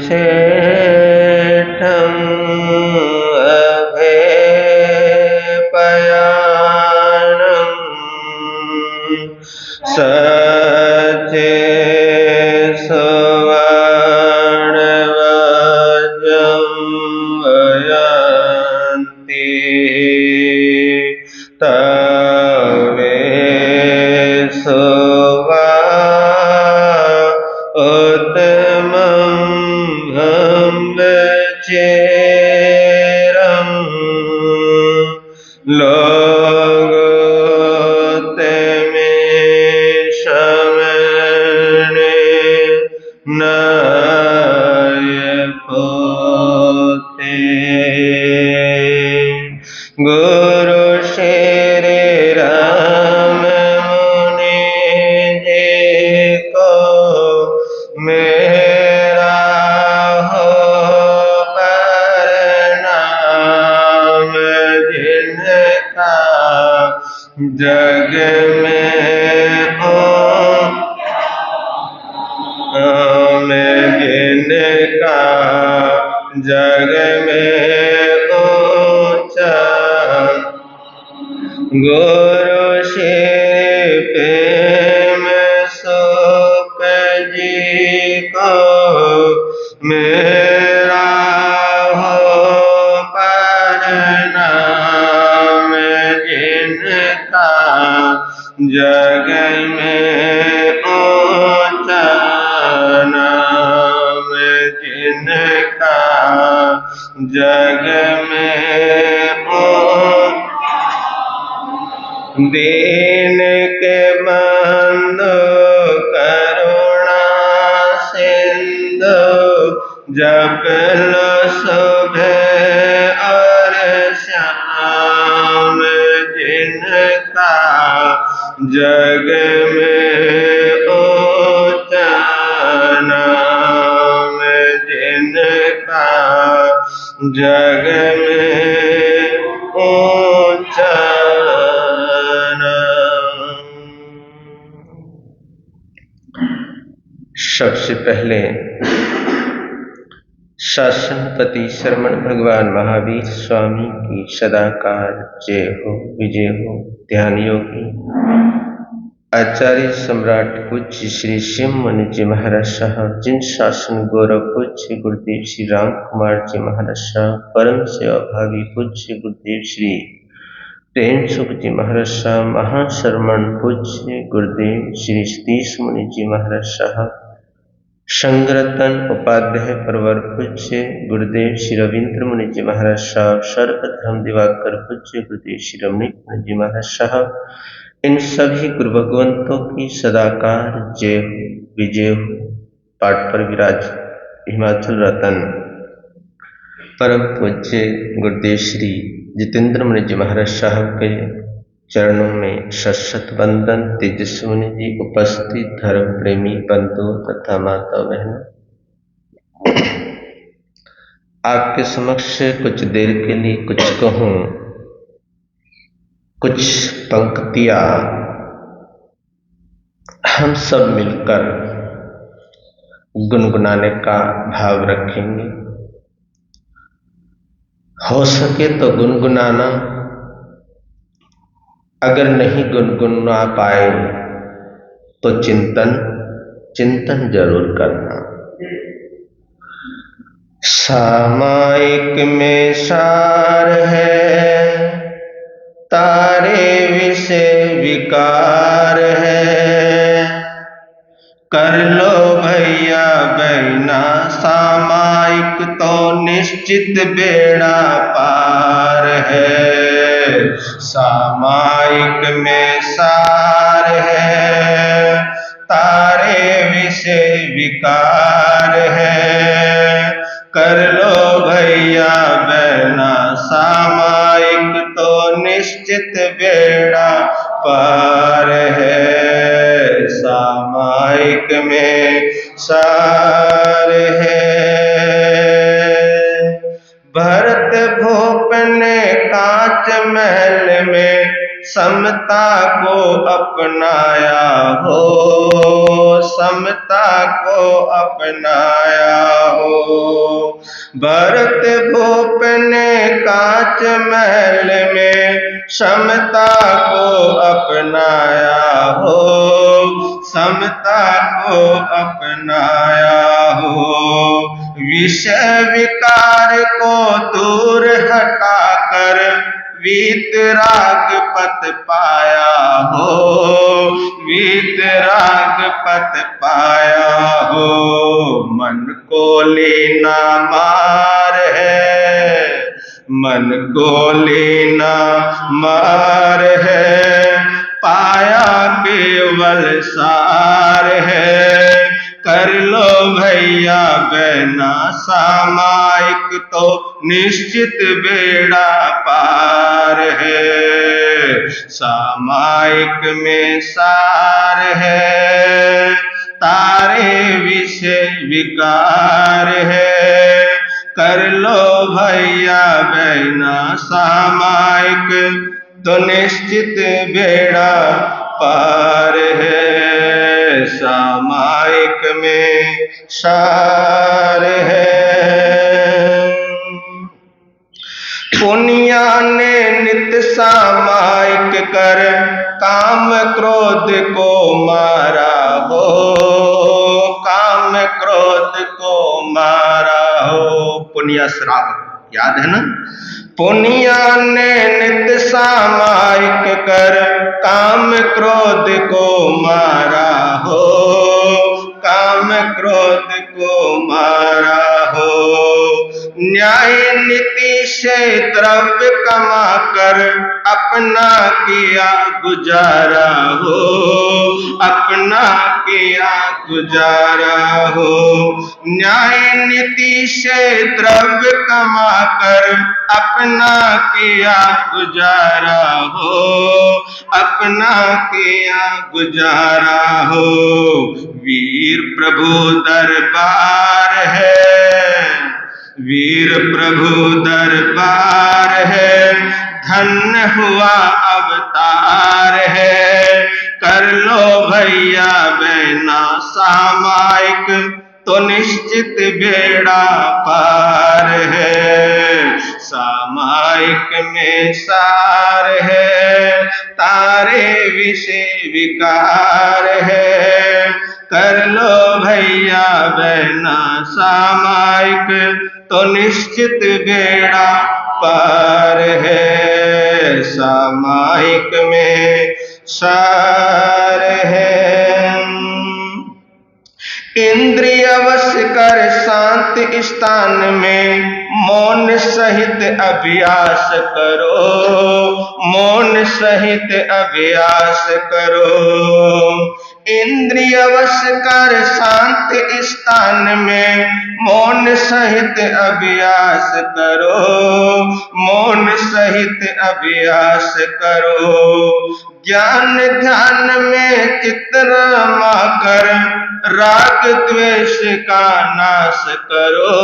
शेठं अभेपयानं सचे सुवर्णवज्रं वयन्ति तवे उत्तमं ब्रह्मचर्यं लोकोत्तमे शमने नायपोते गुरु श्री राम मुनि जी को मेरा हो प्रणाम जिनका जग में जिनका जग में ऊंचा गुरु श्री प्रेम सुख जी को मेरा हो प्रणाम जिनका जग में ऊंचा नाम जिनका जग में दीन के बंधु करुणा सिंधु जप लो सुबह और शाम जिनका जग में ऊंचा नाम जिनका जग में ऊंचा सबसे पहले शासनपति श्रमण भगवान महावीर स्वामी की सदाकाल जय हो विजय हो। ध्यान योगी आचार्य सम्राट पूज्य श्री शिव मुनि जी महाराज साहब, जिन शासन गौरव पूज्य गुरुदेव श्री राम कुमार जी महाराज साहब, परम सेवा भावी पूज्य गुरुदेव श्री प्रेम सुख जी महाराज साहब, महाश्रमण पूज्य गुरुदेव श्री सतीश मुनि जी महाराज साहब, संगरतन उपाध्याय परवर पूज्य गुरुदेव श्री रविंद्र मुनि जी महाराज साहब, सर्वधर्म दिवाकर पूज्य गुरुदेव श्री रमणीक मुनि जी महाराज साहब, इन सभी गुरु भगवंतों की सदाकार जय हो विजय हो। पाठ पर विराज हिमाचल रतन परम पूज्य गुरुदेव श्री जितेंद्र मुनि जी महाराज साहब के चरणों में शत वंदन। तेजस्वी मुनि जी, उपस्थित धर्म प्रेमी बंधु तथा माता बहनों, आपके समक्ष कुछ देर के लिए कुछ कहूं, कुछ पंक्तियां हम सब मिलकर गुनगुनाने का भाव रखेंगे। हो सके तो गुनगुनाना, अगर नहीं गुनगुना पाए तो चिंतन जरूर करना। सामायिक में सार है, तारे विषय विकार है, कर लो भैया बहना सामायिक तो निश्चित बेड़ा पार है। सामायिक में सार है, तारे विषय विकार है, कर लो भैया बहना सामायिक तो निश्चित बेड़ा पार है। सामायिक में सार है। भरत भूप ने कांच महल में समता को अपनाया हो, समता को अपनाया हो। भरत भूप ने कांच महल में समता को अपनाया हो, समता को अपनाया हो। विषय विकार को दूर हटाकर वीतराग पथ पाया हो, वीतराग पथ पाया हो। मन को लेना मार है, मन को लेना मार है, पाया केवल सार है। कर लो भैया बहना सामायिक तो निश्चित बेड़ा पार है। सामायिक में सार है, तारे विषय विकार है। कर लो भैया बहना सामायिक तो निश्चित बेड़ा पार है। सामायिक में सार है। पुनिया ने नित सामायिक कर काम क्रोध को मारा हो, काम क्रोध को मारा हो। पुनिया श्रावक याद है ना? पुनिया ने नित सामायिक कर काम क्रोध को मारा हो, काम क्रोध को मारा हो। न्याय नीति से द्रव्य कमा कर अपना किया गुजारा हो, अपना किया गुजारा हो। न्याय नीति से द्रव्य कमा कर अपना किया गुजारा हो, अपना किया गुजारा हो। वीर प्रभु दरबार है, वीर प्रभु दरबार है, धन्य हुआ अवतार है। कर लो भैया बहना सामायिक तो निश्चित बेड़ा पार है। सामायिक में सार है, तारे विषय विकार है। कर लो भैया बहना सामायिक तो निश्चित बेड़ा पार है। सामायिक में सार है। इंद्रिय वश कर शांति स्थान में मौन सहित अभ्यास करो, मौन सहित अभ्यास करो। इंद्रिय वश कर शांति स्थान में मौन सहित अभ्यास करो, मौन सहित अभ्यास करो। ज्ञान ध्यान में चित्त रमा कर राग द्वेष का नाश करो,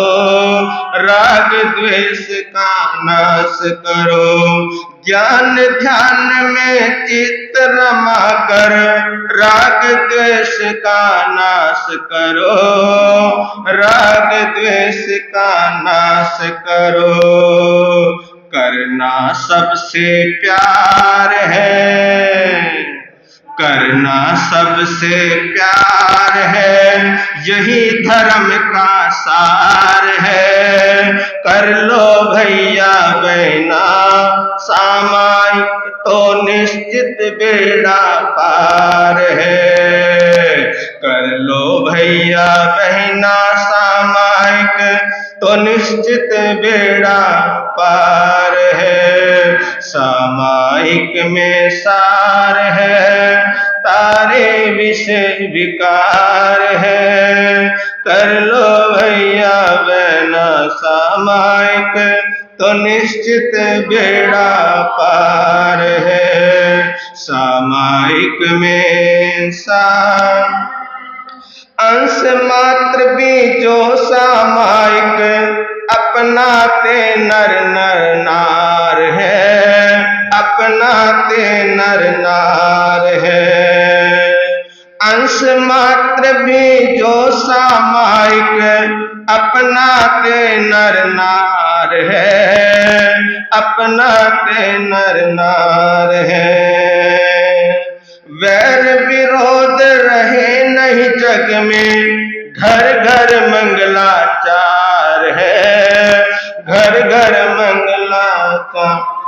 राग द्वेष का नाश करो। ज्ञान ध्यान में चित्त रमा कर राग द्वेष का नाश करो, राग द्वेष का नाश करो। करना सबसे प्यार है, करना सबसे प्यार है, यही धर्म का सार है। कर लो भैया बहना सामायिक तो निश्चित बेड़ा पार है। कर लो भैया बहना सामायिक तो निश्चित बेड़ा पार है। सामायिक में सार है, तारे विषय विकार है। कर लो भैया बहना सामायिक तो निश्चित बेड़ा पार है। सामायिक में सार अंश मात्र भी जो सामायिक अपनाते नर नर नार है, अपनाते नर नार है। अंश मात्र भी जो सामायिक अपनाते नर नार है, अपनाते नर नार है। वैर विरोध रहे नहीं जग में, घर घर मंगलाचार है, घर घर मंगलाचार।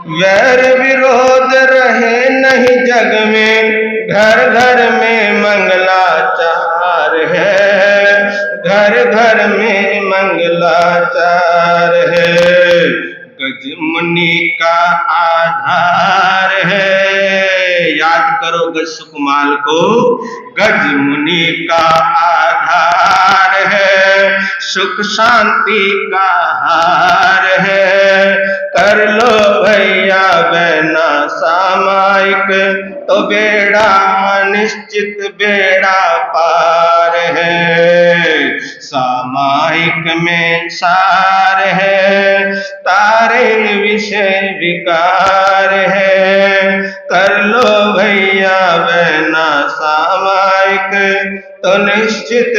वैर विरोध रहे नहीं जग में, घर घर में मंगलाचार है, घर घर में मंगलाचार है। गज मुनि का आधार है, याद करो गज सुकुमाल को। गज मुनि का आधार है, सुख शांति का हार है। कर लो भैया बहना सामायिक, तो बेड़ा निश्चित बेड़ा पार है। सामायिक में सार है, तारे विषय विकार है। कर लो भैया बहना सामायिक, तो निश्चित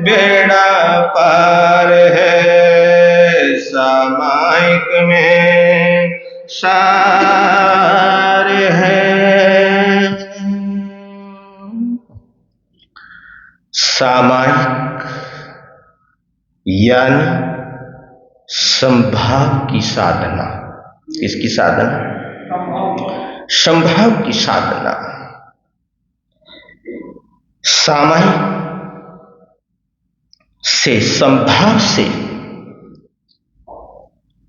बेड़ा पार है। सामायिक में सार है। सामायिक यानी संभाव की साधना। किसकी साधना? संभाव की साधना। सामायिक से, संभाव से,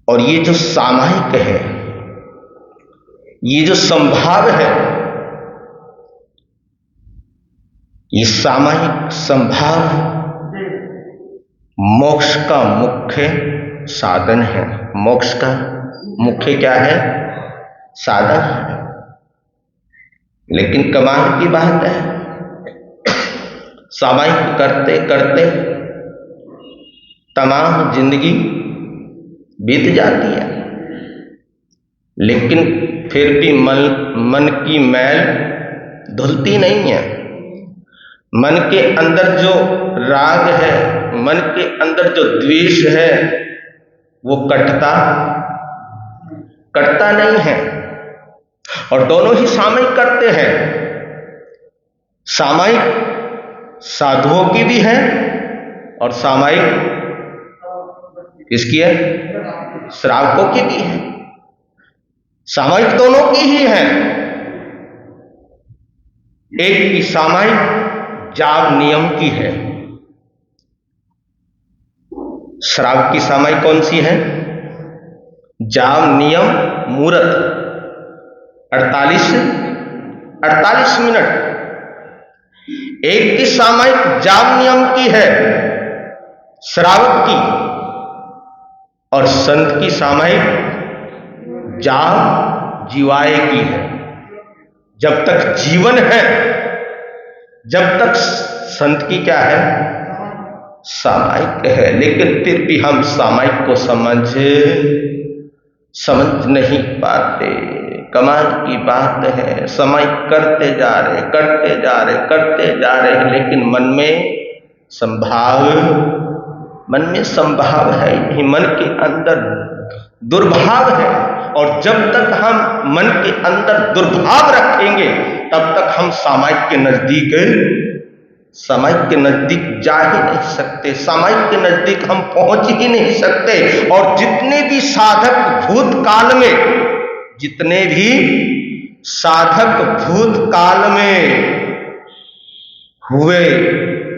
और ये जो सामायिक है, ये जो संभाव है, ये सामायिक संभाव मोक्ष का मुख्य साधन है। मोक्ष का मुख्य क्या है? साधन है। लेकिन कमाल की बात है, सामायिक करते करते तमाम जिंदगी बीत जाती है, लेकिन फिर भी मन की मैल धुलती नहीं है। मन के अंदर जो राग है, मन के अंदर जो द्वेष है, वो कटता नहीं है। और दोनों ही सामायिक करते हैं। सामायिक साधुओं की भी है और सामायिक किसकी है? श्रावकों की भी है। सामायिक दोनों की ही है। एक की सामायिक जाप नियम की है। श्रावक की सामायिक कौन सी है? जाप नियम मुहूर्त 48 मिनट। एक की सामायिक जाप नियम की है श्रावक की, और संत की सामायिक जाप जीवाए की है। जब तक जीवन है, जब तक संत की क्या है? सामायिक है। लेकिन फिर भी हम सामायिक को समझ नहीं पाते। कमाल की बात है, सामायिक करते जा रहे, लेकिन मन में संभाव है नहीं, मन के अंदर दुर्भाव है। और जब तक हम मन के अंदर दुर्भाव रखेंगे, तब तक हम सामायिक के नजदीक जा ही नहीं सकते, सामायिक के नजदीक हम पहुंच ही नहीं सकते। और जितने भी साधक भूतकाल में हुए,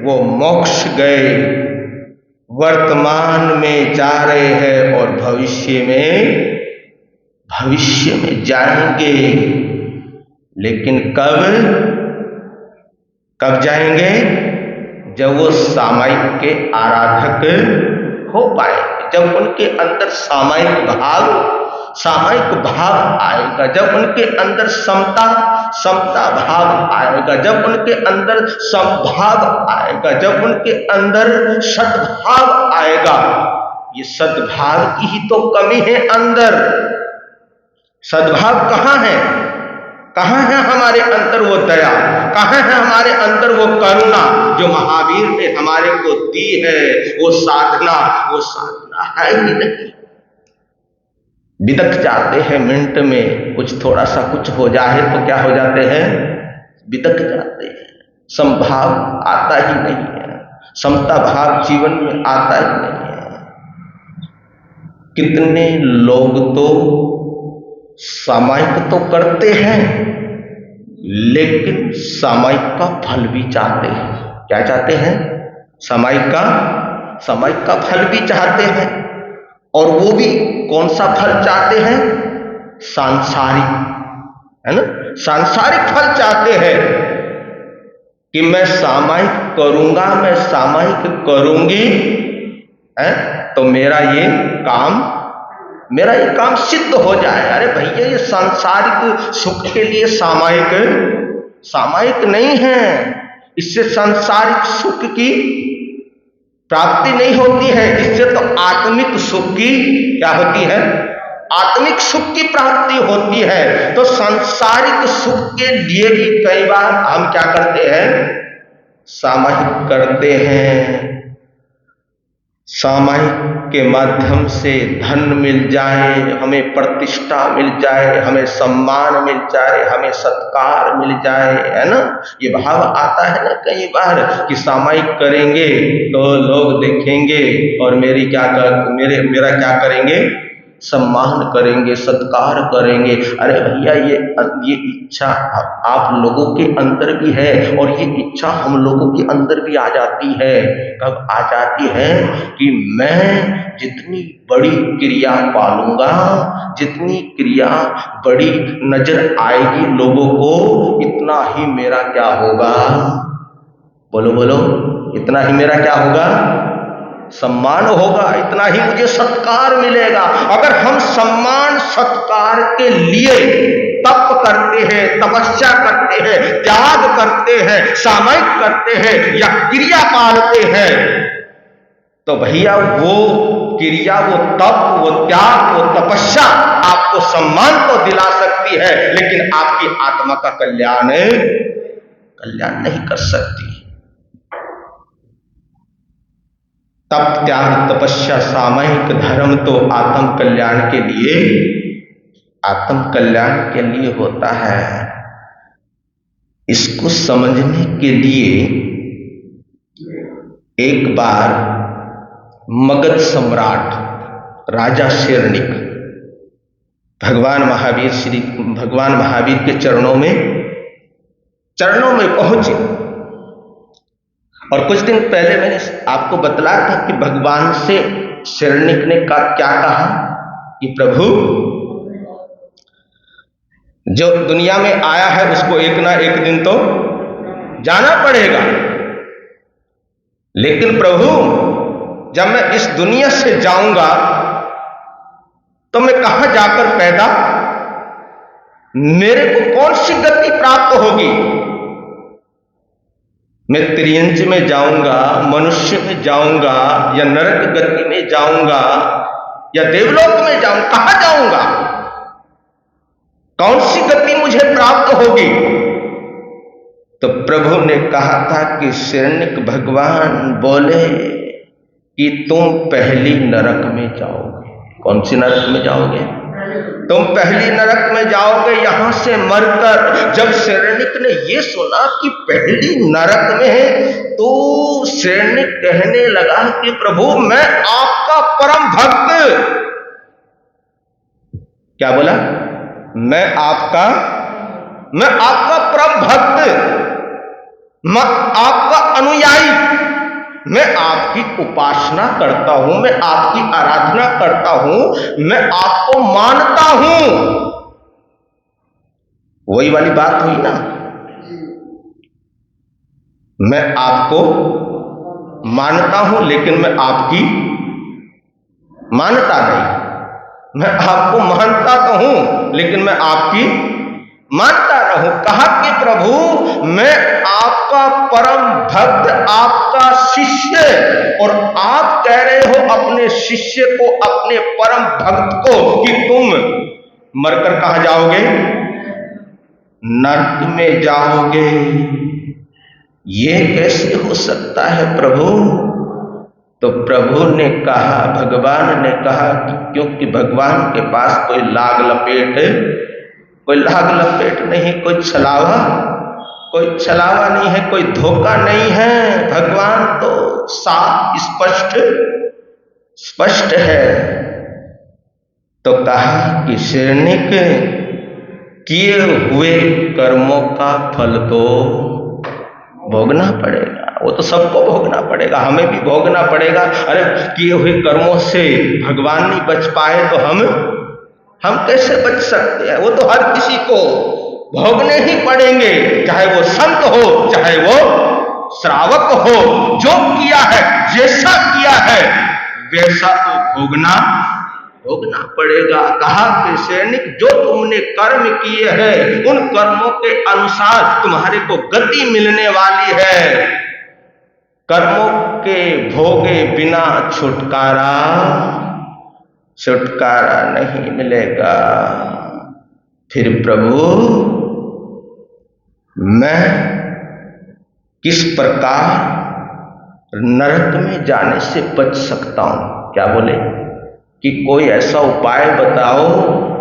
वो मोक्ष गए, वर्तमान में जा रहे हैं और भविष्य में जाएंगे। लेकिन कब जाएंगे? जब वो सामायिक के आराधक हो पाएंगे, जब उनके अंदर सामायिक भाव आएगा, जब उनके अंदर समता भाव आएगा, जब उनके अंदर समभाव आएगा, जब उनके अंदर सद्भाव आएगा। ये सद्भाव की ही तो कमी है अंदर। सद्भाव कहाँ है? कहाँ है हमारे अंदर वो दया? कहाँ है हमारे अंदर वो करुणा जो महावीर ने हमारे को दी है? वो साधना है ही नहीं। बिदक जाते हैं मिनट में, कुछ थोड़ा सा कुछ हो जाए तो क्या हो जाते हैं? बिदक जाते हैं। समभाव आता ही नहीं है, समता भाव जीवन में आता ही नहीं है। कितने लोग तो सामायिक तो करते हैं, लेकिन सामायिक का फल भी चाहते हैं। क्या चाहते हैं? सामायिक का फल भी चाहते हैं। और वो भी कौन सा फल चाहते हैं? सांसारिक, है ना? सांसारिक फल चाहते हैं कि मैं सामायिक करूंगा, मैं सामायिक करूंगी, है तो मेरा ये काम सिद्ध हो जाए। अरे भैया, ये सांसारिक सुख के लिए सामायिक नहीं है। इससे सांसारिक सुख की प्राप्ति नहीं होती है। इससे तो आत्मिक सुख की क्या होती है? आत्मिक सुख की प्राप्ति होती है। तो सांसारिक सुख के लिए भी कई बार हम क्या करते हैं? सामायिक करते हैं। सामायिक के माध्यम से धन मिल जाए, हमें प्रतिष्ठा मिल जाए, हमें सम्मान मिल जाए, हमें सत्कार मिल जाए, है ना? ये भाव आता है ना कई बार कि सामायिक करेंगे तो लोग देखेंगे और मेरा क्या करेंगे? सम्मान करेंगे, सत्कार करेंगे। अरे भैया, ये इच्छा आप लोगों के अंदर भी है और ये इच्छा हम लोगों के अंदर भी आ जाती है। कब आ जाती है? कि मैं जितनी बड़ी क्रिया पालूंगा, जितनी क्रिया बड़ी नजर आएगी लोगों को, इतना ही मेरा क्या होगा? बोलो, इतना ही मेरा क्या होगा? सम्मान होगा, इतना ही मुझे सत्कार मिलेगा। अगर हम सम्मान सत्कार के लिए तप करते हैं, तपस्या करते हैं, त्याग करते हैं, सामायिक करते हैं या क्रिया पालते हैं, तो भैया वो क्रिया, वो तप, वो त्याग, वो तपस्या आपको सम्मान तो दिला सकती है, लेकिन आपकी आत्मा का कल्याण नहीं कर सकती। तप, त्याग, तपस्या, सामायिक धर्म तो आत्म कल्याण के लिए होता है। इसको समझने के लिए एक बार मगध सम्राट राजा शेरनिक भगवान महावीर के चरणों में पहुंचे। और कुछ दिन पहले मैंने आपको बतलाया था कि भगवान से शेरनिक ने क्या कहा कि प्रभु, जो दुनिया में आया है उसको एक ना एक दिन तो जाना पड़ेगा। लेकिन प्रभु, जब मैं इस दुनिया से जाऊंगा तो मैं कहां जाकर पैदा, मेरे को कौन सी गति प्राप्त होगी? मैं त्रियंज में जाऊंगा, मनुष्य में जाऊंगा, या नरक गति में जाऊंगा, या देवलोक में जाऊंगा? कहां जाऊंगा? कौन सी गति मुझे प्राप्त होगी? तो प्रभु ने कहा था कि शेरनिक भगवान बोले कि तुम पहली नरक में जाओगे। कौन सी नरक में जाओगे? तुम पहली नरक में जाओगे, यहां से मरकर। जब शेरनिक ने ये सुना कि पहली नरक में है, तो शेरनिक कहने लगा कि प्रभु, मैं आपका परम भक्त। क्या बोला? मैं आपका परम भक्त, मैं आपका अनुयायी, मैं आपकी उपासना करता हूं, मैं आपकी आराधना करता हूं, मैं आपको मानता हूं। वही वाली बात हुई ना, मैं आपको मानता हूं लेकिन मैं आपकी मानता नहीं। मैं आपको मानता तो हूं लेकिन मैं आपकी मानता रहूं। कहा कि प्रभु, मैं आपका परम भक्त, आपका शिष्य, और आप कह रहे हो अपने शिष्य को, अपने परम भक्त को कि तुम मरकर कहां जाओगे? नरक में जाओगे। ये कैसे हो सकता है प्रभु? तो प्रभु ने कहा, भगवान ने कहा कि क्योंकि भगवान के पास कोई लाग लपेट नहीं, कोई छलावा नहीं है, कोई धोखा नहीं है। भगवान तो साफ स्पष्ट है। तो कहा कि शरणिक, किए हुए कर्मों का फल तो भोगना पड़ेगा। वो तो सबको भोगना पड़ेगा, हमें भी भोगना पड़ेगा। अरे किए हुए कर्मों से भगवान नहीं बच पाए तो हम कैसे बच सकते हैं? वो तो हर किसी को भोगने ही पड़ेंगे, चाहे वो संत हो, चाहे वो श्रावक हो। जो किया है, जैसा किया है, वैसा तो भोगना पड़ेगा। कहा कि सैनिक, जो तुमने कर्म किए हैं, उन कर्मों के अनुसार तुम्हारे को गति मिलने वाली है। कर्मों के भोगे बिना छुटकारा नहीं मिलेगा। फिर प्रभु, मैं किस प्रकार नरक में जाने से बच सकता हूं? क्या बोले कि कोई ऐसा उपाय बताओ,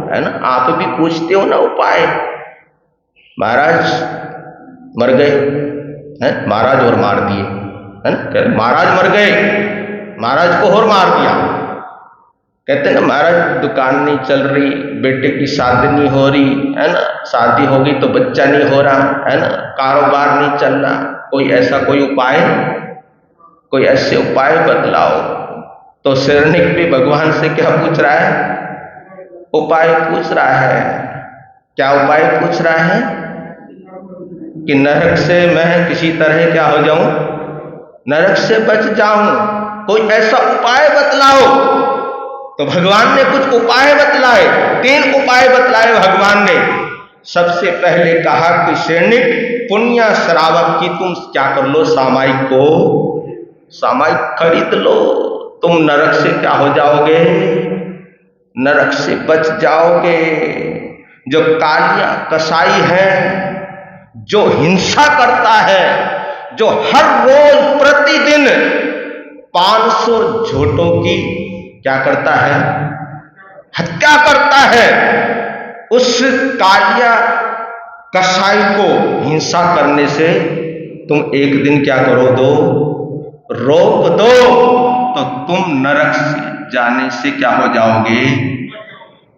है ना? आप भी पूछते हो ना उपाय। महाराज मर गए हैं, महाराज और मार दिए, है ना? महाराज मर गए, महाराज को और मार दिया। कहते ना, महाराज दुकान नहीं चल रही, बेटे की शादी नहीं हो रही, है ना? शादी हो गई तो बच्चा नहीं हो रहा, है ना? कारोबार नहीं चल रहा। कोई ऐसे उपाय बतलाओ। तो शरणिक भी भगवान से क्या पूछ रहा है? उपाय पूछ रहा है। क्या उपाय पूछ रहा है? कि नरक से मैं किसी तरह क्या हो जाऊं, नरक से बच जाऊं। कोई ऐसा उपाय बतलाओ। तो भगवान ने कुछ उपाय बतलाए, 3 उपाय बतलाए भगवान ने। सबसे पहले कहा कि सैनिक, पुण्य श्रावक की तुम क्या कर लो, सामायिक खरीद लो। तुम नरक से क्या हो जाओगे? नरक से बच जाओगे। जो कालिया कसाई है, जो हिंसा करता है, जो हर रोज प्रतिदिन 500 झोटों की क्या करता है? हत्या करता है। उस कालिया कसाई को हिंसा करने से तुम एक दिन क्या करो, रोक दो, तो तुम नरक से जाने से क्या हो जाओगे?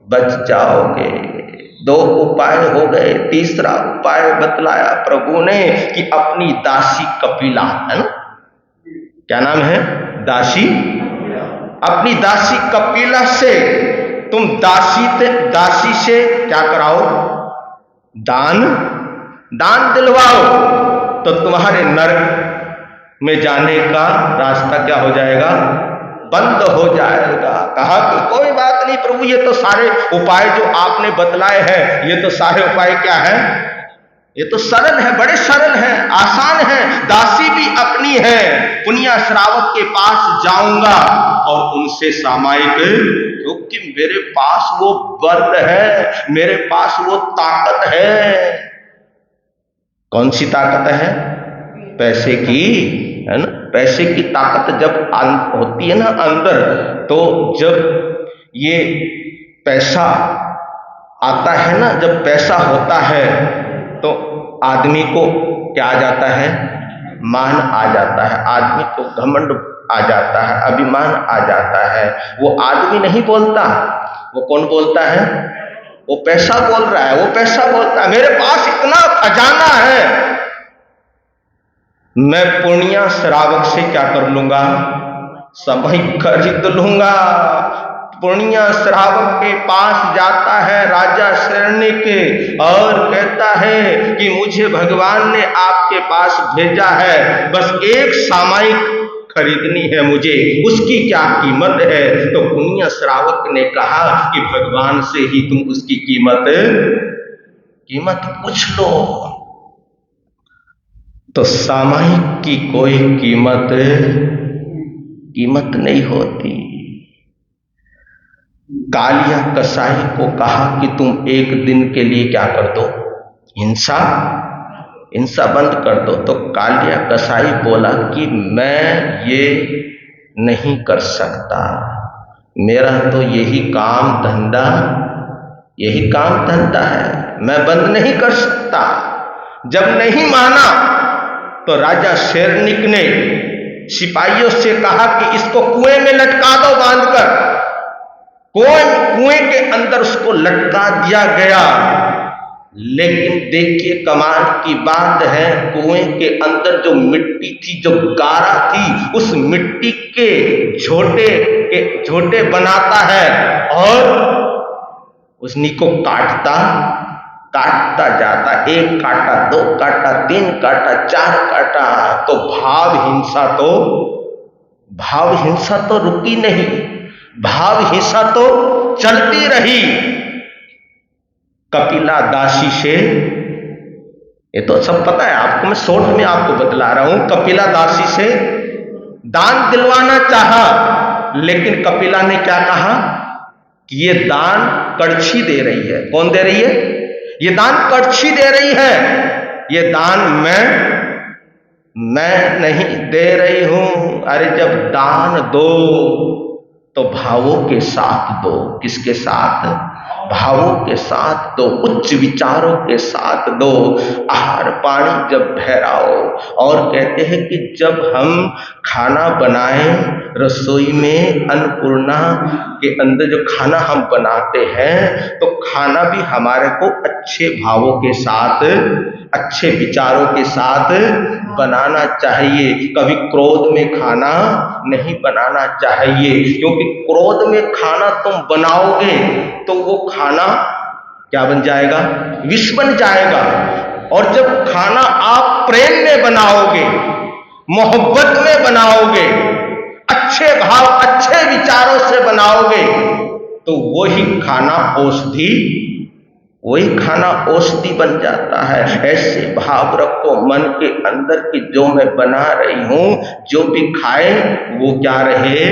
बच जाओगे। 2 उपाय हो गए। तीसरा उपाय बतलाया प्रभु ने कि अपनी दासी कपिला, है ना? क्या नाम है? दासी। अपनी दासी कपिला से तुम दासी से क्या कराओ? दान दिलवाओ, तो तुम्हारे नरक में जाने का रास्ता क्या हो जाएगा? बंद हो जाएगा। कहा कि कोई बात नहीं प्रभु, ये तो सारे उपाय जो आपने बतलाए हैं, ये तो सारे उपाय क्या है? ये तो सरल है, बड़े सरल है, आसान है। दासी भी अपनी है, पुण्य श्रावक के पास जाऊंगा और उनसे सामायिक, क्योंकि मेरे पास वो बल है, मेरे पास वो ताकत है। कौन सी ताकत है? पैसे की, है ना? पैसे की ताकत जब होती है ना अंदर, तो जब ये पैसा आता है ना, जब पैसा होता है तो आदमी को क्या आ जाता है? मान आ जाता है, आदमी को घमंड आ जाता है, अभिमान आ जाता है। वो आदमी नहीं बोलता, वो कौन बोलता है? वो पैसा बोल रहा है। वो पैसा बोलता है, मेरे पास इतना खजाना है, मैं पुण्य श्रावक से क्या कर लूंगा? समय खरीद लूंगा। पुण्य श्रावक के पास जाता है राजा शरणिक और कहता है कि मुझे भगवान ने आपके पास भेजा है, बस एक सामायिक खरीदनी है मुझे, उसकी क्या कीमत है? तो पुण्य श्रावक ने कहा कि भगवान से ही तुम उसकी कीमत पूछ लो। तो सामायिक की कोई कीमत नहीं होती। कालिया कसाई को कहा कि तुम एक दिन के लिए क्या कर दो, हिंसा बंद कर दो। तो कालिया कसाई बोला कि मैं ये नहीं कर सकता, मेरा तो यही काम धंधा है, मैं बंद नहीं कर सकता। जब नहीं माना तो राजा शेरनिक ने सिपाहियों से कहा कि इसको कुएं में लटका दो बांधकर। कुएं के अंदर उसको लटका दिया गया। लेकिन देखिए कमाल की बात है, कुएं के अंदर जो मिट्टी थी, जो गारा थी, उस मिट्टी के झोटे बनाता है और उसनी को काटता जाता। एक काटा, दो काटा, तीन काटा, चार काटा, तो भाव हिंसा तो रुकी नहीं, भाव हिंसा तो चलती रही। कपिला दासी से, ये तो सब पता है आपको, मैं शॉर्ट में आपको बतला रहा हूं। कपिला दासी से दान दिलवाना चाहा, लेकिन कपिला ने क्या कहा कि ये दान कड़छी दे रही है। कौन दे रही है? ये दान कड़छी दे रही है, ये दान मैं नहीं दे रही हूं। अरे जब दान दो तो भावों के साथ दो। किसके साथ? भावों के साथ दो, उच्च विचारों के साथ दो। आहार पानी जब ठहराओ। और कहते हैं कि जब हम खाना बनाएं, रसोई में अन्नपूर्णा के अंदर जो खाना हम बनाते हैं, तो खाना भी हमारे को अच्छे भावों के साथ, अच्छे विचारों के साथ बनाना चाहिए। कभी क्रोध में खाना नहीं बनाना चाहिए, क्योंकि क्रोध में खाना तुम बनाओगे तो वो खाना क्या बन जाएगा? विष बन जाएगा। और जब खाना आप प्रेम में बनाओगे, मोहब्बत में बनाओगे, अच्छे भाव अच्छे विचारों से बनाओगे, तो वही खाना औषधि बन जाता है। ऐसे भाव रखो मन के अंदर कि जो मैं बना रही हूं, जो भी खाए वो क्या रहे?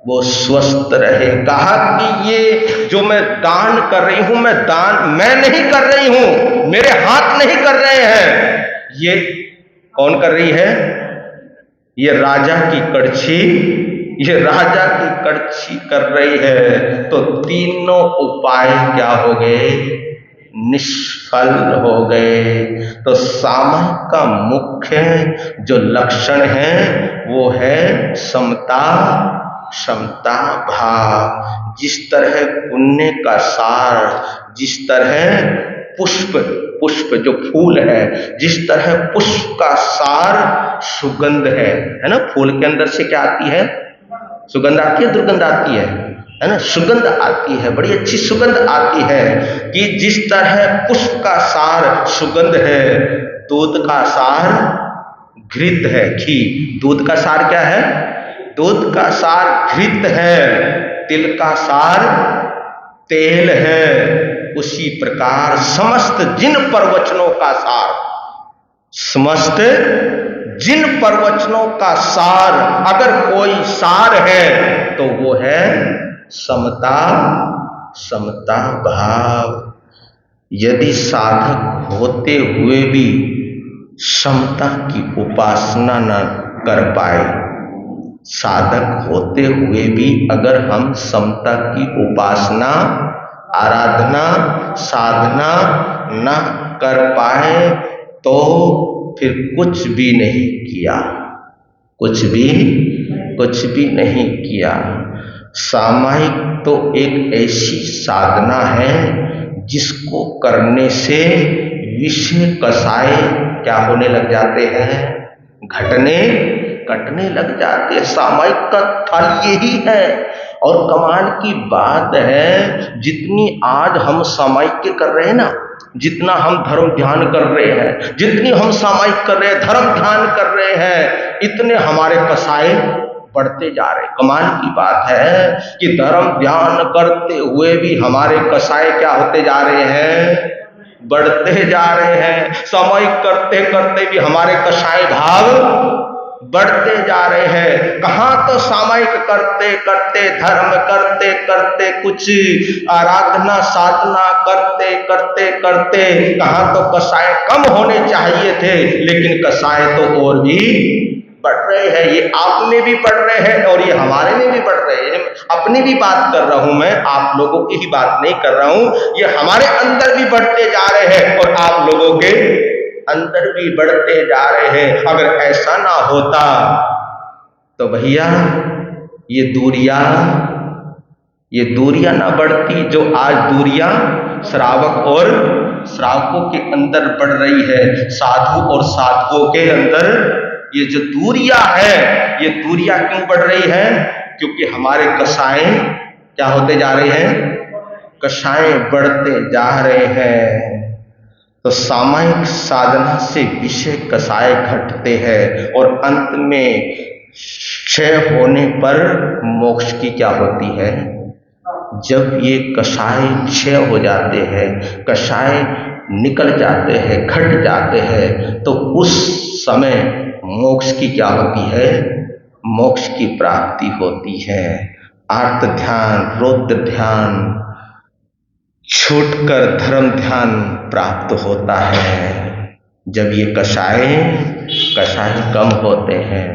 वो स्वस्थ रहे। कहा कि ये जो मैं दान कर रही हूं, मैं नहीं कर रही हूं, मेरे हाथ नहीं कर रहे हैं। ये कौन कर रही है? ये राजा की कड़छी कर रही है। तो तीनों उपाय क्या हो गए? निष्फल हो गए। तो सामयिक का मुख्य जो लक्षण है वो है समता भाव। जिस तरह पुण्य का सार, जिस तरह पुष्प जो फूल है, जिस तरह पुष्प का सार सुगंध है ना? फूल के अंदर से क्या आती है? सुगंध आती है, दुर्गंध आती है ना? सुगंध आती है, बड़ी अच्छी सुगंध आती है। कि जिस तरह पुष्प का सार सुगंध है, दूध का सार घृत है, घी। दूध का सार क्या है? दूध का सार घृत है, तिल का सार तेल है। उसी प्रकार समस्त जिन प्रवचनों का सार अगर कोई सार है तो वो है समता भाव। यदि साधक होते हुए भी समता की उपासना न कर पाए, साधक होते हुए भी अगर हम समता की उपासना, आराधना, साधना न कर पाए तो फिर कुछ भी नहीं किया। सामायिक तो एक ऐसी साधना है जिसको करने से विषय कसाय क्या होने लग जाते हैं? कटने लग जाते हैं। सामायिक का फल यही है। और कमाल की बात है, जितनी आज हम सामायिक कर रहे हैं ना, जितना हम धर्म ध्यान कर रहे हैं, जितनी हम सामायिक कर रहे हैं, धर्म ध्यान कर रहे हैं, इतने हमारे कसाय बढ़ते जा रहे हैं। कमाल की बात है कि धर्म ध्यान करते हुए भी हमारे कसाय क्या होते जा रहे हैं? बढ़ते जा रहे हैं। सामायिक करते करते भी हमारे कसाय भाव बढ़ते जा रहे हैं। कहाँ तो सामायिक करते करते, धर्म करते करते, कुछ आराधना साधना करते करते करते, कहाँ तो कसाय कम होने चाहिए थे, लेकिन कसाय तो और भी बढ़ रहे हैं। ये आप में भी बढ़ रहे हैं और ये हमारे में भी बढ़ रहे हैं। अपनी भी बात कर रहा हूं मैं, आप लोगों की ही बात नहीं कर रहा हूं। ये हमारे अंदर भी बढ़ते जा रहे हैं और आप लोगों के अंदर भी बढ़ते जा रहे हैं। अगर ऐसा ना होता तो भैया ये दूरियां ना बढ़ती, जो आज दूरियां श्रावक और श्रावकों के अंदर बढ़ रही है, साधु और साधुओं के अंदर ये जो दूरियां है, ये दूरियां क्यों बढ़ रही है? क्योंकि हमारे कसाय क्या होते जा रहे हैं? कसाय बढ़ते जा रहे हैं। तो सामायिक साधना से विषय कसाय घटते हैं और अंत में क्षय होने पर मोक्ष की क्या होती है? जब ये कसाय क्षय हो जाते हैं, कसाय निकल जाते हैं, घट जाते हैं, तो उस समय मोक्ष की क्या होती है? मोक्ष की प्राप्ति होती है। आर्त ध्यान, रौद्र ध्यान छूटकर धर्म ध्यान प्राप्त होता है जब ये कसाय कम होते हैं।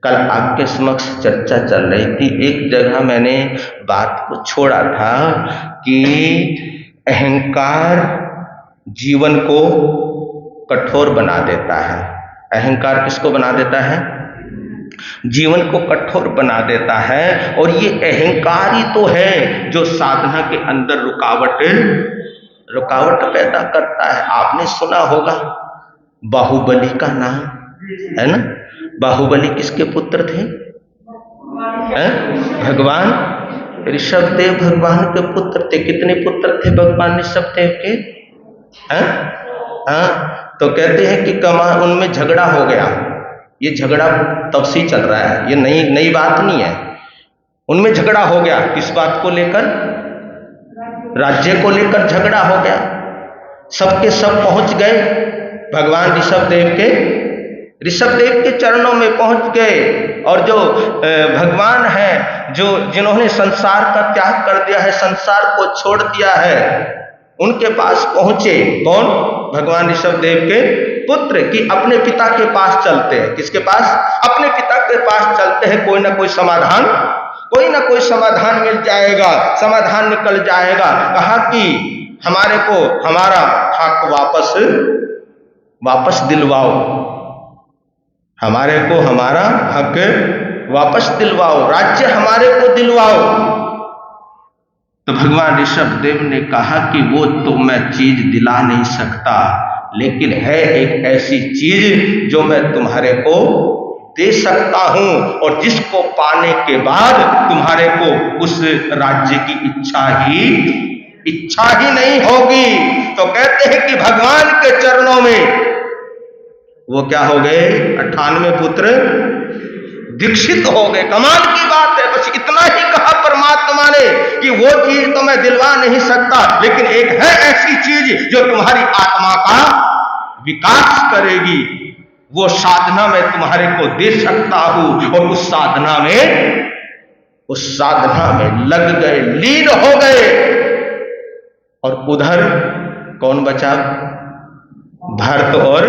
कल आपके समक्ष चर्चा चल रही थी, एक जगह मैंने बात को छोड़ा था कि अहंकार जीवन को कठोर बना देता है। अहंकार किसको बना देता है? जीवन को कठोर बना देता है। और ये अहंकार ही तो है जो साधना के अंदर रुकावट पैदा करता है। आपने सुना होगा बाहुबली का नाम, है ना? बाहुबली किसके पुत्र थे? भगवान ऋषभदेव भगवान के पुत्र थे। कितने पुत्र थे भगवान ऋषभदेव के? तो कहते हैं कि उनमें झगड़ा हो गया। ये झगड़ा तब से चल रहा है, ये नई बात नहीं है। उनमें झगड़ा हो गया, किस बात को लेकर? राज्य को लेकर झगड़ा हो गया। सबके सब पहुंच गए भगवान ऋषभदेव के चरणों में पहुंच गए। और जो भगवान है, जिन्होंने संसार का त्याग कर दिया है, संसार को छोड़ दिया है, उनके पास पहुंचे। कौन? भगवान ऋषभदेव के पुत्र, कि अपने पिता के पास चलते हैं। किसके पास? अपने पिता के पास चलते हैं। कोई ना कोई समाधान मिल जाएगा, समाधान निकल जाएगा। कहा कि हमारे को हमारा हक वापस दिलवाओ, हमारे को हमारा हक वापस दिलवाओ, राज्य हमारे को दिलवाओ। तो भगवान ऋषभदेव ने कहा कि वो तो मैं चीज दिला नहीं सकता, लेकिन है एक ऐसी चीज जो मैं तुम्हारे को दे सकता हूं, और जिसको पाने के बाद तुम्हारे को उस राज्य की इच्छा ही नहीं होगी। तो कहते हैं कि भगवान के चरणों में वो क्या हो गए? 98 पुत्र दीक्षित हो गए। कमाल की बात है। बस इतना ही कहा परमात्मा ने कि वो चीज तो मैं दिलवा नहीं सकता, लेकिन एक है ऐसी चीज जो तुम्हारी आत्मा का विकास करेगी, वो साधना मैं तुम्हारे को दे सकता हूं। और उस साधना में लग गए, लीन हो गए। और उधर कौन बचा? भरत और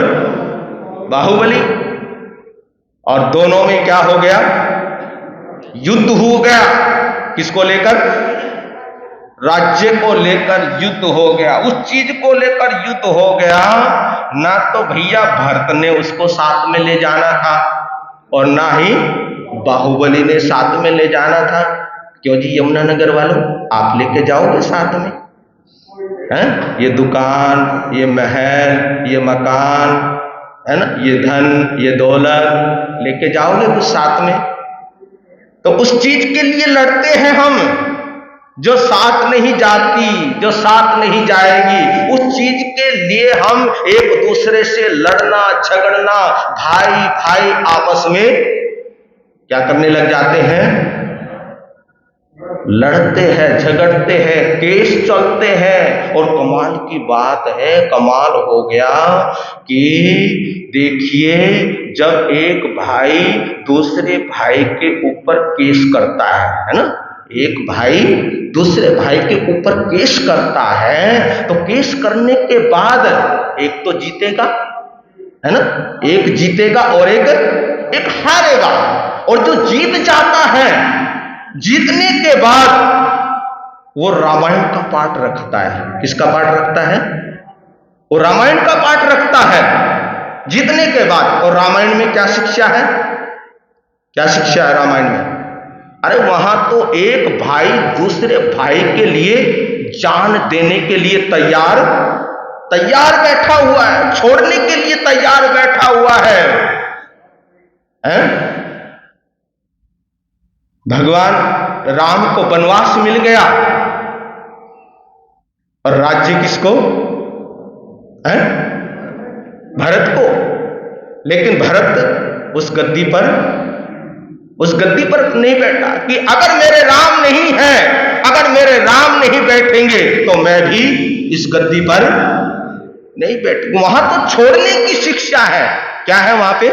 बाहुबली। और दोनों में क्या हो गया? युद्ध हो गया। किसको लेकर? राज्य को लेकर युद्ध हो गया, उस चीज को लेकर युद्ध हो गया। ना तो भैया भरत ने उसको साथ में ले जाना था, और ना ही बाहुबली ने साथ में ले जाना था। क्यों जी यमुनानगर वालों, आप लेके जाओगे साथ में? ये दुकान, ये महल, ये मकान, है ना, ये धन, ये दौलत लेके जाओगे कुछ साथ में? तो उस चीज के लिए लड़ते हैं हम, जो साथ नहीं जाती, जो साथ नहीं जाएगी, उस चीज के लिए हम एक दूसरे से लड़ना झगड़ना, भाई आपस में क्या करने लग जाते हैं? लड़ते हैं, झगड़ते हैं, केस चलते हैं। और कमाल की बात है, कमाल हो गया कि देखिए, जब एक भाई दूसरे भाई के ऊपर केस करता है ना, एक भाई दूसरे भाई के ऊपर केस करता है, तो केस करने के बाद एक तो जीतेगा, है ना, एक जीतेगा और एक हारेगा। और जो जीत जाता है, जीतने के बाद वो रामायण का पाठ रखता है। किसका पाठ रखता है? वो रामायण का पाठ रखता है जीतने के बाद। और रामायण में क्या शिक्षा है? क्या शिक्षा है रामायण में? अरे वहां तो एक भाई दूसरे भाई के लिए जान देने के लिए तैयार बैठा हुआ है, छोड़ने के लिए तैयार बैठा हुआ है, हैं? भगवान राम को वनवास मिल गया और राज्य किसको? हैं? भरत को। लेकिन भरत उस गद्दी पर नहीं बैठा कि अगर मेरे राम नहीं है, अगर मेरे राम नहीं बैठेंगे तो मैं भी इस गद्दी पर नहीं बैठूंगा। वहां तो छोड़ने की शिक्षा है। क्या है वहां पे?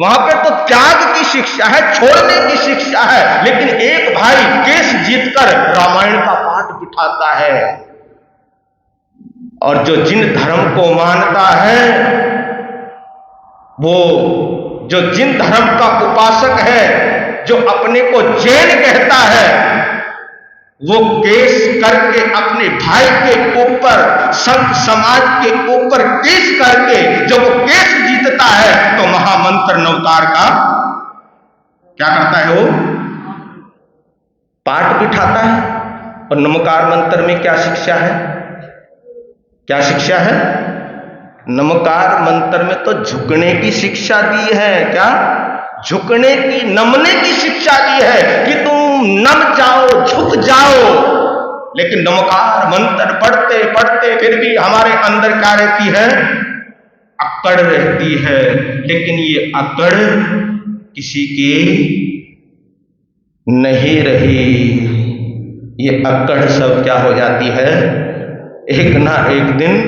वहां पे तो त्याग की शिक्षा है, छोड़ने की शिक्षा है। लेकिन एक भाई केस जीतकर रामायण का पाठ बिठाता है। और जो जिन धर्म को मानता है, वो जो जिन धर्म का उपासक है, जो अपने को जैन कहता है, वो केस करके अपने भाई के ऊपर, संत समाज के ऊपर केस करके जब वो केस जीतता है तो महामंत्र नवकार का क्या करता है? वो पाठ बिठाता है। और नमकार मंत्र में क्या शिक्षा है? क्या शिक्षा है? नमकार मंत्र में तो झुकने की शिक्षा दी है। क्या? झुकने की, नमने की शिक्षा दी है कि तुम नम जाओ, झुक जाओ। लेकिन नमकार मंत्र पढ़ते पढ़ते फिर भी हमारे अंदर क्या रहती है? अकड़ रहती है। लेकिन ये अकड़ किसी की नहीं रही। ये अकड़ सब क्या हो जाती है? एक ना एक दिन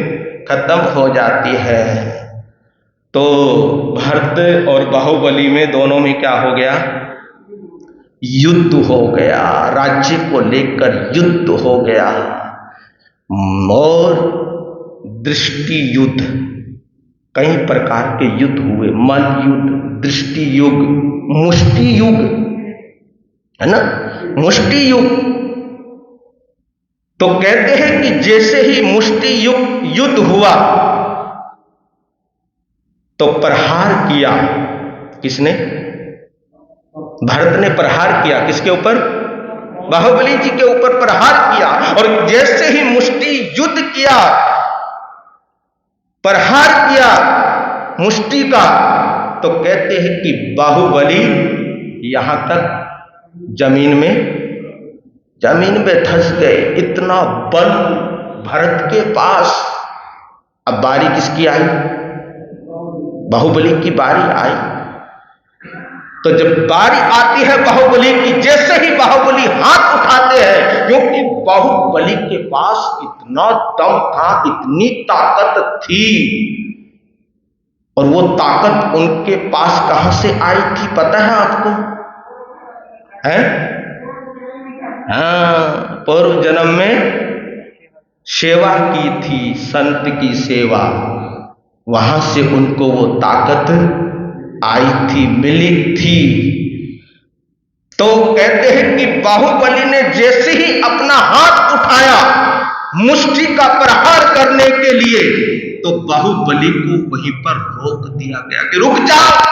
खत्म हो जाती है। तो भरत और बाहुबली में दोनों में क्या हो गया? युद्ध हो गया। राज्य को लेकर युद्ध हो गया। और दृष्टि युद्ध, कई प्रकार के युद्ध हुए। मल युद्ध, दृष्टि युग, मुष्टि युग, है ना, मुष्टि युग। तो कहते हैं कि जैसे ही मुष्टि युद्ध हुआ तो प्रहार किया। किसने? भरत ने प्रहार किया। किसके ऊपर? बाहुबली जी के ऊपर प्रहार किया। और जैसे ही मुष्टि युद्ध किया, प्रहार किया मुष्टि का, तो कहते हैं कि बाहुबली यहां तक जमीन में धंस गए। इतना बल भरत के पास। अब बारी किसकी आई? बाहुबली की बारी आई। तो जब बारी आती है बाहुबली की, जैसे ही बाहुबली हाथ उठाते हैं, क्योंकि बाहुबली के पास इतना दम था, इतनी ताकत थी। और वो ताकत उनके पास कहां से आई थी पता है आपको? है? हाँ, पूर्व जन्म में सेवा की थी, संत की सेवा। वहां से उनको वो ताकत आई थी, मिली थी। तो कहते हैं कि बाहुबली ने जैसे ही अपना हाथ उठाया मुष्टि का प्रहार करने के लिए, तो बाहुबली को वहीं पर रोक दिया गया कि रुक जाओ।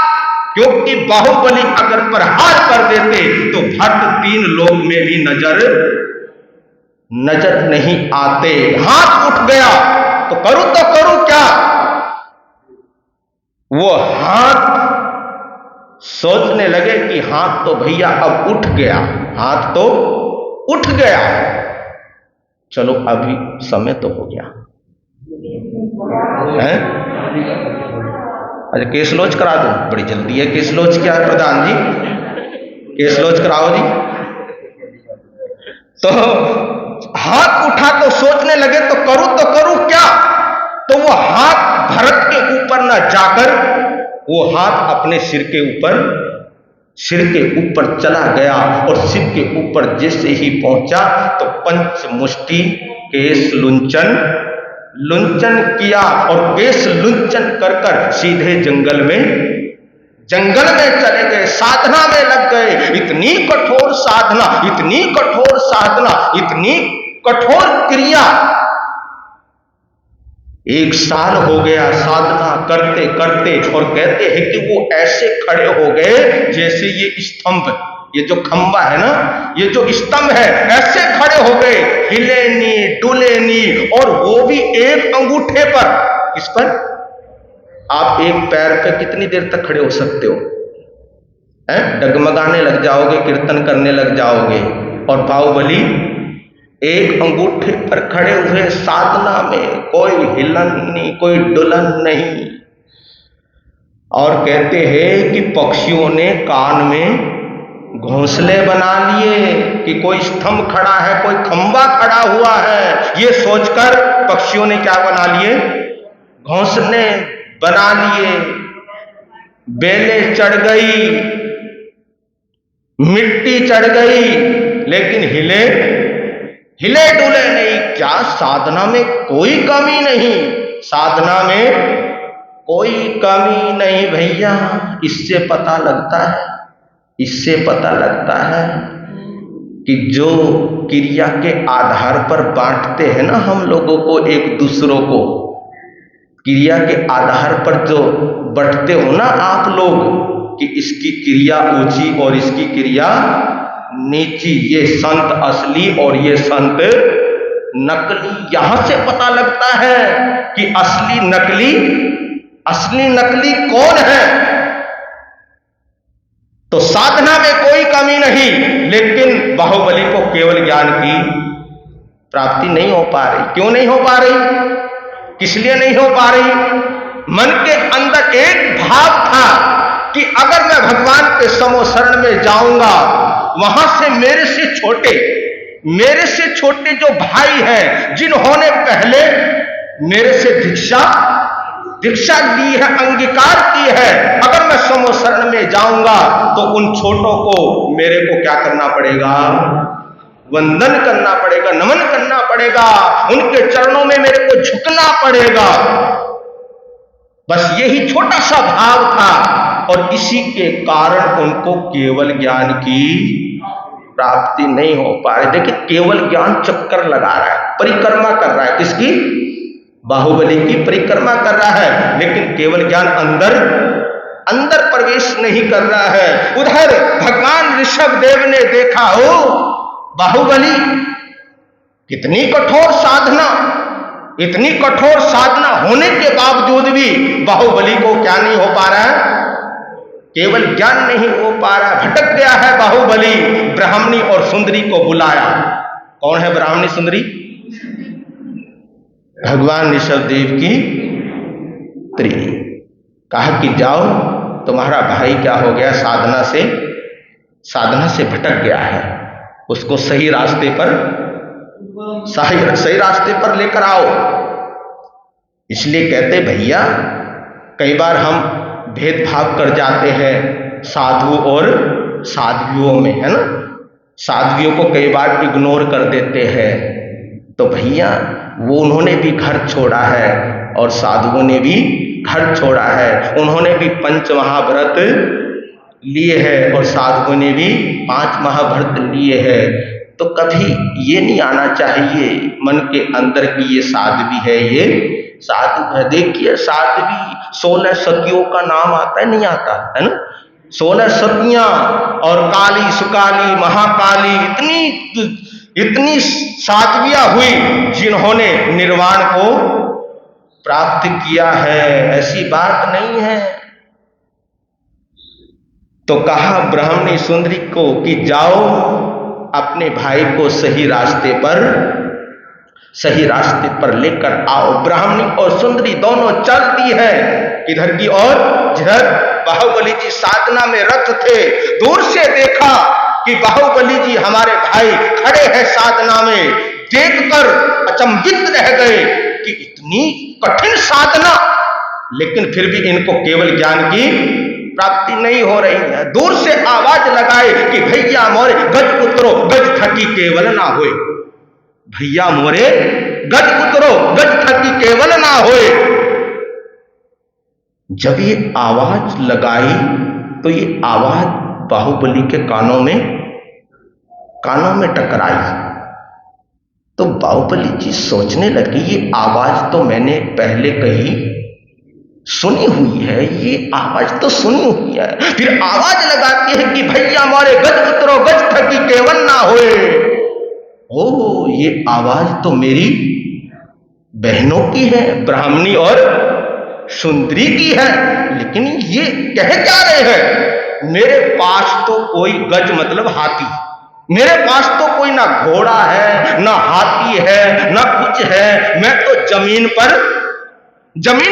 क्योंकि बाहुबली अगर प्रहार कर देते तो भरत तीन लोक में भी नजर नहीं आते। हाथ उठ गया तो करूं क्या? वो हाथ सोचने लगे कि हाथ तो भैया अब उठ गया, हाथ तो उठ गया, चलो अभी समय तो हो गया है। अच्छा, केस लॉन्च करा दो, बड़ी जल्दी है। केस लॉन्च क्या है प्रधान जी? केस लॉन्च कराओ जी। तो हाथ उठा तो सोचने लगे तो करूं क्या। तो वो हाथ भरत के ऊपर न जाकर वो हाथ अपने सिर के ऊपर चला गया और सिर के ऊपर जैसे ही पहुंचा तो पंच मुष्टि केस लुंचन किया और केस लुंचन कर सीधे जंगल में चले गए, साधना में लग गए। इतनी कठोर साधना, इतनी कठोर क्रिया। 1 साल हो गया साधना करते करते और कहते हैं कि वो ऐसे खड़े हो गए जैसे ये स्तंभ, ये जो खंबा है ना, ये जो स्तंभ है, ऐसे खड़े हो गए, हिले नहीं डुले नहीं। और वो भी एक अंगूठे पर। किस पर? आप एक पैर पे कितनी देर तक खड़े हो सकते हो? डगमगाने लग जाओगे, कीर्तन करने लग जाओगे। और बाहुबली एक अंगूठे पर खड़े हुए साधना में, कोई हिलन नहीं, कोई डुलन नहीं। और कहते हैं कि पक्षियों ने कान में घोंसले बना लिए कि कोई स्तंभ खड़ा है, कोई खंबा खड़ा हुआ है। ये सोचकर पक्षियों ने क्या बना लिए? घोंसले बना लिए। बेलें चढ़ गई, मिट्टी चढ़ गई, लेकिन हिले डुले नहीं। क्या साधना में कोई कमी नहीं, साधना में कोई कमी नहीं भैया। इससे पता लगता है कि जो क्रिया के आधार पर बांटते हैं ना हम लोगों को, एक दूसरों को क्रिया के आधार पर जो बंटते हो ना आप लोग, कि इसकी क्रिया ऊंची और इसकी क्रिया नीची, ये संत असली और ये संत नकली। यहां से पता लगता है कि असली नकली कौन है। तो साधना में कोई कमी नहीं, लेकिन बाहुबली को केवल ज्ञान की प्राप्ति नहीं हो पा रही। क्यों नहीं हो पा रही? किस लिए नहीं हो पा रही? मन के अंदर एक भाव था कि अगर मैं भगवान के समो शरण में जाऊंगा, वहां से मेरे से छोटे जो भाई हैं, जिन्होंने पहले मेरे से दीक्षा ली है, अंगीकार की है, अगर मैं समो शरण में जाऊंगा तो उन छोटों को मेरे को क्या करना पड़ेगा? वंदन करना पड़ेगा, नमन करना पड़ेगा, उनके चरणों में मेरे को झुकना पड़ेगा। बस यही छोटा सा भाव था और इसी के कारण उनको केवल ज्ञान की प्राप्ति नहीं हो पा रही। देखिए, केवल ज्ञान चक्कर लगा रहा है, परिक्रमा कर रहा है। किसकी? बाहुबली की परिक्रमा कर रहा है, लेकिन केवल ज्ञान अंदर प्रवेश नहीं कर रहा है। उधर भगवान ऋषभ देव ने देखा, हो बाहुबली कितनी कठोर साधना, इतनी कठोर साधना होने के बावजूद भी बाहुबली को क्या नहीं हो पा रहा है? केवल ज्ञान नहीं हो पा रहा है, भटक गया है बाहुबली। ब्राह्मणी और सुंदरी को बुलाया। कौन है ब्राह्मणी सुंदरी? भगवान ऋषभ देव की स्त्री। कहा कि जाओ, तुम्हारा भाई क्या हो गया? साधना से भटक गया है, उसको सही रास्ते पर लेकर आओ। इसलिए कहते भैया, कई बार हम भेदभाव कर जाते हैं साधु और साध्वियों में, है ना। साध्वियों को कई बार इग्नोर कर देते हैं। तो भैया, वो उन्होंने भी घर छोड़ा है और साधुओं ने भी घर छोड़ा है। उन्होंने भी 5 महाव्रत लिए हैं और साधुओं ने भी 5 महाव्रत लिए हैं। तो कभी ये नहीं आना चाहिए मन के अंदर कि ये साध्वी है, ये साधु है। देखिए, साध्वी 16 सतियों का नाम आता है, नहीं आता है ना। 16 सतियां और काली सुकाली महाकाली, इतनी साध्वियां हुई जिन्होंने निर्वाण को प्राप्त किया है। ऐसी बात नहीं है। तो कहा ब्राह्मणी सुंदरी को कि जाओ, अपने भाई को सही रास्ते पर लेकर आओ। ब्राह्मणी और सुंदरी दोनों चल दी है। किधर की ओर? जिधर बाहुबली जी साधना में रत थे। दूर से देखा कि बाहुबली जी हमारे भाई खड़े हैं साधना में, देखकर अचंभित रह गए कि इतनी कठिन साधना, लेकिन फिर भी इनको केवल ज्ञान की प्राप्ति नहीं हो रही है। दूर से आवाज लगाए कि भैया मोरे गज उतरो, गज थकी केवल ना होए, भैया मोरे गज उतरो, गज थकी केवल ना होए। जब ये आवाज लगाई तो ये आवाज बाहुबली के कानों में टकराई। तो बाहुबली जी सोचने लगी, ये आवाज तो मैंने पहले कहीं सुनी हुई है, ये आवाज तो सुनी हुई है। फिर आवाज लगाती है कि भैया मोरे गज उतरो, गज थकी केवल ना होए। ओ, ये आवाज तो मेरी बहनों की है, ब्राह्मणी और सुंदरी की है। लेकिन ये कह क्या रहे हैं, मेरे पास तो कोई गज मतलब हाथी, मेरे पास तो कोई ना घोड़ा है, ना हाथी है, ना कुछ है। मैं तो जमीन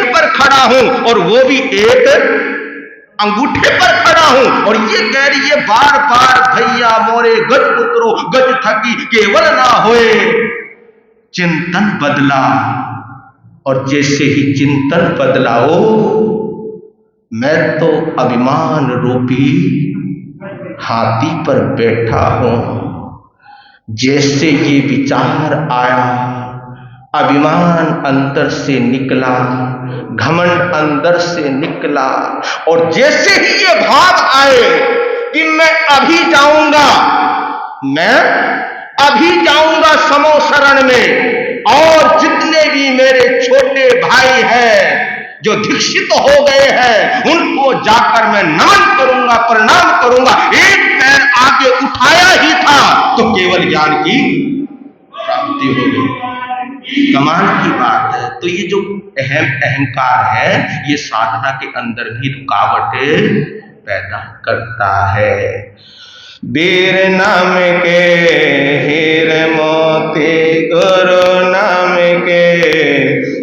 पर खड़ा हूं, और वो भी एक अंगूठे पर खड़ा हूं। और ये कह रही है बार बार, भैया मोरे गज उतरो, गज थकी केवल ना होए। चिंतन बदला, और जैसे ही चिंतन बदलाओ, मैं तो अभिमान रूपी हाथी पर बैठा हूं। जैसे ये विचार आया, अभिमान अंदर से निकला, घमंड अंदर से निकला। और जैसे ही ये भाव आए कि मैं अभी जाऊंगा समो शरण में, और जितने भी मेरे छोटे भाई हैं जो दीक्षित हो गए हैं, उनको जाकर मैं नमन करूंगा, प्रणाम करूंगा। एक पैर आगे उठाया ही था तो केवल ज्ञान की प्राप्ति हो गई। कमाल की बात है। तो ये जो अहंकार है, ये साधना के अंदर भी रुकावट पैदा करता है। वीर नाम के हीर मोती, गुरु नाम के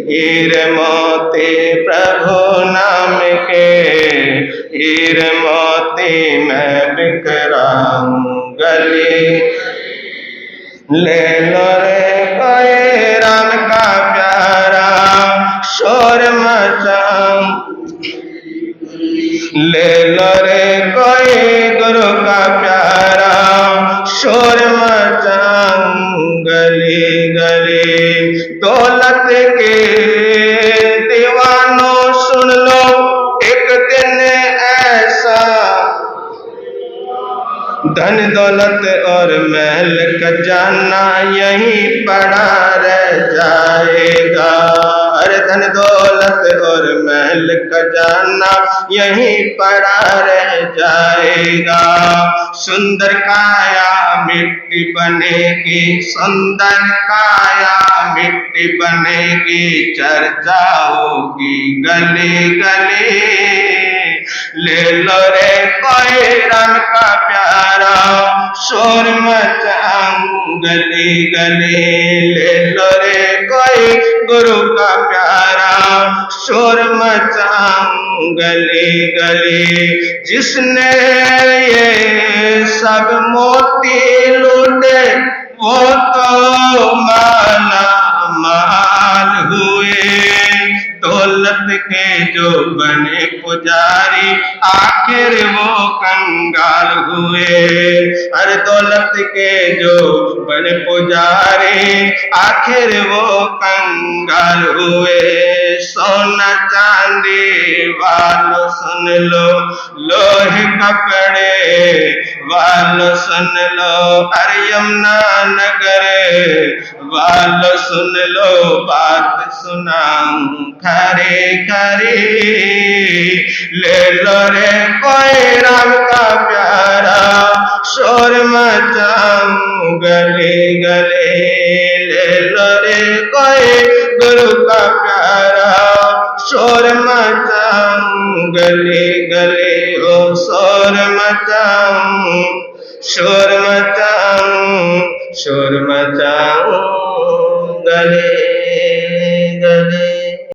हीर मोती, प्रभु नाम के हीर मोती, मैं बिखराऊं गली। ले लो रे कोई राम का प्यारा, शोर मचाऊं। ले लो रे कोई गुरु का प्यारा, शोर मचाऊं गली गली। दौलत के दीवानों सुन लो, एक दिन ऐसा धन दौलत और महल खजाना यहीं पड़ा रह जाएगा। अरे धन दौलत और महल खजाना यहीं पड़ा रह जाएगा। सुंदर काया मिट्टी बनेगी, सुंदर काया मिट्टी बनेगी, चर्चा होगी गली गली। ले लो रे कोई राम का प्यारा, शोर मचाऊं गली गली। ले लो रे कोई गुरु का प्यारा, शोर मचाऊं गली गली। जिसने ये सब मोती लूटे, वो तो माला माल हुए। दौलत के जो बने पुजारी, आखिर वो कंगाल हुए। अरे दौलत के जो बने पुजारी, आखिर वो कंगाल हुए। सोना चांदी वालों सुन लो, लोहे कपड़े वालों सुन लो, अरे यमुना नगर वालों सुन लो, बात सुनाऊं खरे खरे। ले लो रे कोई राम का प्यारा, शोर मचाऊं गले गले। ले लो रे कोई गुरु का प्यारा, शोर मचाऊं गले गले। ओ शोर मचाऊं, शोर मचाऊं, शोर मचाऊं गले